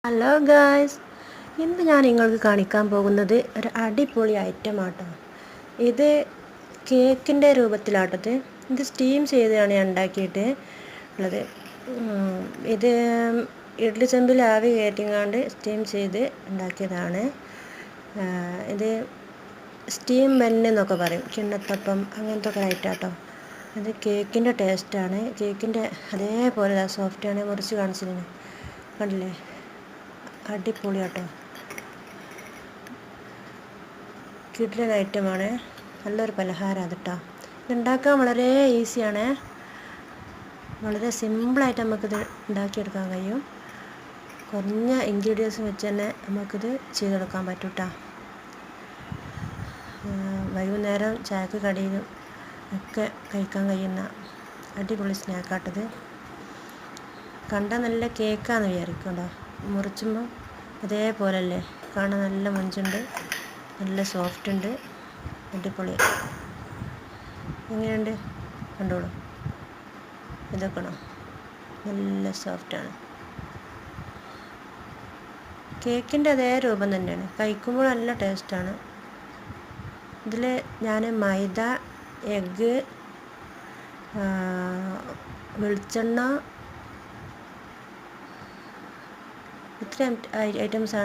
Hello guys, ഇന്ന് ഞാൻ നിങ്ങൾക്ക് കാണിക്കാൻ പോകുന്നത് ഒരു അടിപൊളി ഐറ്റം ആട്ടോ. ഇത് കേക്കിൻ്റെ രൂപത്തിലാട്ടത്. ഇത് സ്റ്റീം ചെയ്താണ് ഞാൻ ഉണ്ടാക്കിയിട്ട് ഉള്ളത്. ഇത് ഇഡ്ഡലി ചെമ്പിൽ ആവി കയറ്റിങ്ങാണ്ട് സ്റ്റീം ചെയ്ത് ഉണ്ടാക്കിയതാണ്. ഇത് സ്റ്റീം ബന്ന് എന്നൊക്കെ പറയും, കിണ്ണത്തപ്പം അങ്ങനത്തെ ഒക്കെ ഐറ്റാട്ടോ. ഇത് കേക്കിൻ്റെ ടേസ്റ്റാണ്. കേക്കിൻ്റെ അതേപോലെ സോഫ്റ്റാണ്. മുറിച്ച് കാണിച്ചതിന് കണ്ടില്ലേ, അടിപൊളിയാട്ടോ. കിടിലൻ ഐറ്റമാണ്, നല്ലൊരു പലഹാരം അതിട്ടോ. ഇതുണ്ടാക്കാൻ വളരെ ഈസിയാണ്. വളരെ സിമ്പിളായിട്ട് നമുക്കിത് ഉണ്ടാക്കിയെടുക്കാൻ കഴിയും. കുറഞ്ഞ ഇൻഗ്രീഡിയൻസ് വെച്ച് തന്നെ നമുക്കിത് ചെയ്തെടുക്കാൻ പറ്റും കേട്ടോ. വൈകുന്നേരം ചായക്ക് കടിയിലും ഒക്കെ കഴിക്കാൻ കഴിയുന്ന അടിപൊളി സ്നാക്കാട്ടത്. കണ്ടാൽ നല്ല കേക്കാന്ന് വിചാരിക്കുമല്ലോ, മുറിച്ചുമ്പോൾ അതേപോലല്ലേ, കാണാൻ നല്ല മൊഞ്ചുണ്ട്, നല്ല സോഫ്റ്റ് ഉണ്ട്, അടിപൊളി. എങ്ങനെയുണ്ട് കണ്ടോളൂ, ഇതൊക്കെയാണോ, നല്ല സോഫ്റ്റാണ്. കേക്കിൻ്റെ അതേ രൂപം തന്നെയാണ്, കഴിക്കുമ്പോൾ നല്ല ടേസ്റ്റാണ്. ഇതിൽ ഞാൻ മൈദ, എഗ്ഗ്, വെളിച്ചെണ്ണ, ഇത്രയും ഐറ്റംസാണ്